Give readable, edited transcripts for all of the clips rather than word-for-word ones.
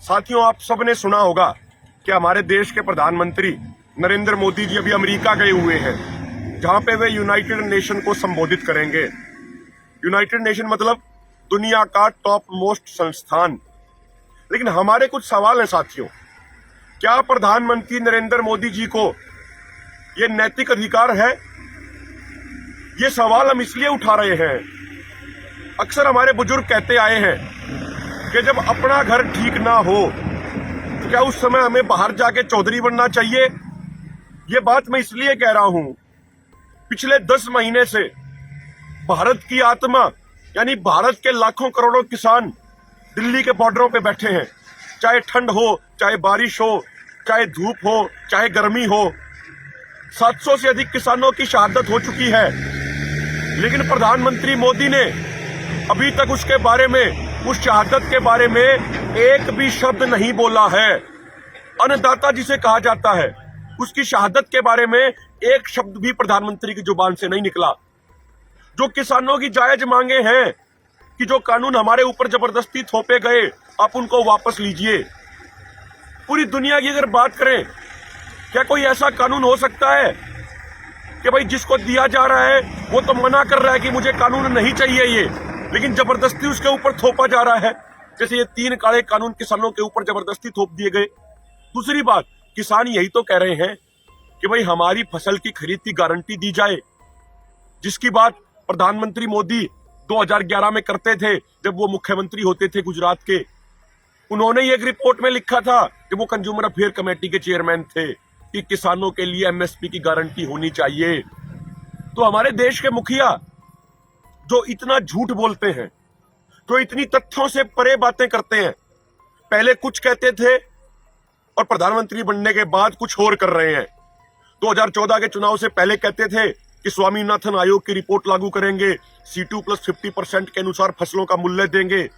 साथियों, आप सबने सुना होगा कि हमारे देश के प्रधानमंत्री नरेंद्र मोदी जी अभी अमेरिका गए हुए हैं, जहां पे वे यूनाइटेड नेशन को संबोधित करेंगे। यूनाइटेड नेशन मतलब दुनिया का टॉप मोस्ट संस्थान। लेकिन हमारे कुछ सवाल हैं साथियों। क्या प्रधानमंत्री नरेंद्र मोदी जी को ये नैतिक अधिकार है? ये सवाल हम इसलिए उठा रहे हैं, अक्सर हमारे बुजुर्ग कहते आए हैं कि जब अपना घर ठीक ना हो तो क्या उस समय हमें बाहर जाके चौधरी बनना चाहिए? ये बात मैं इसलिए कह रहा हूं, पिछले 10 महीने से भारत की आत्मा यानी भारत के लाखों करोड़ों किसान दिल्ली के बॉर्डरों पे बैठे हैं। चाहे ठंड हो, चाहे बारिश हो, चाहे धूप हो, चाहे गर्मी हो। 700 से अधिक किसानों की शहादत हो चुकी है, लेकिन प्रधानमंत्री मोदी ने अभी तक उसके बारे में, उस शहादत के बारे में एक भी शब्द नहीं बोला है। अन्नदाता जिसे कहा जाता है, उसकी शहादत के बारे में एक शब्द भी प्रधानमंत्री की जुबान से नहीं निकला। जो किसानों की जायज मांगे हैं कि जो कानून हमारे ऊपर जबरदस्ती थोपे गए, आप उनको वापस लीजिए। पूरी दुनिया की अगर बात करें, क्या कोई ऐसा कानून हो सकता है कि भाई जिसको दिया जा रहा है वो तो मना कर रहा है कि मुझे कानून नहीं चाहिए ये, लेकिन जबरदस्ती उसके ऊपर थोपा जा रहा है। जैसे ये 3 काले कानून किसानों के ऊपर जबरदस्ती थोप दिए गए। दूसरी बात, किसान यही तो कह रहे हैं कि भाई हमारी फसल की खरीद की गारंटी दी जाए, जिसकी बात प्रधानमंत्री मोदी 2011 में करते थे जब वो मुख्यमंत्री होते थे गुजरात के। उन्होंने एक रिपोर्ट में लिखा था, जब वो कंज्यूमर अफेयर कमेटी के चेयरमैन थे, कि किसानों के लिए एमएसपी की गारंटी होनी चाहिए। तो हमारे देश के मुखिया जो इतना झूठ बोलते हैं, जो इतनी तथ्यों से परे बातें करते हैं, पहले कुछ कहते थे और प्रधानमंत्री बनने के बाद कुछ और कर रहे हैं। 2014 के चुनाव से पहले कहते थे कि स्वामीनाथन आयोग की रिपोर्ट लागू करेंगे, C2 प्लस 50% के अनुसार फसलों का मूल्य देंगे।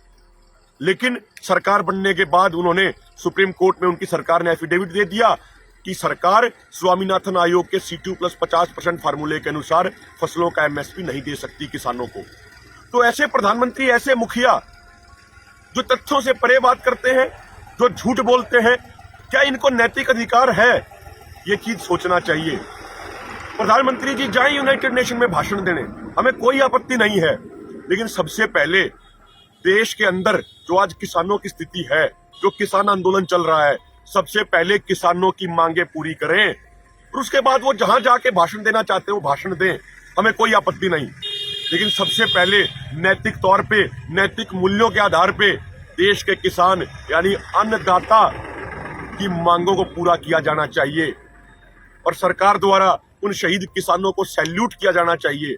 लेकिन सरकार बनने के बाद उन्होंने सुप्रीम कोर्ट में, उनकी सरकार ने एफिडेविट दे दिया कि सरकार स्वामीनाथन आयोग के C2 प्लस 50% फार्मूले के अनुसार फसलों का एमएसपी नहीं दे सकती किसानों को। तो ऐसे प्रधानमंत्री, ऐसे मुखिया जो तथ्यों से परे बात करते हैं, जो झूठ बोलते हैं, क्या इनको नैतिक अधिकार है? ये चीज सोचना चाहिए। प्रधानमंत्री जी जाएं यूनाइटेड नेशन में भाषण देने, हमें कोई आपत्ति नहीं है, लेकिन सबसे पहले देश के अंदर जो आज किसानों की स्थिति है, जो किसान आंदोलन चल रहा है, सबसे पहले किसानों की मांगे पूरी करें और उसके बाद वो जहां जाके भाषण देना चाहते हो भाषण दें, हमें कोई आपत्ति नहीं। लेकिन सबसे पहले नैतिक तौर पे, नैतिक मूल्यों के आधार पे देश के किसान यानी अन्नदाता की मांगों को पूरा किया जाना चाहिए और सरकार द्वारा उन शहीद किसानों को सैल्यूट किया जाना चाहिए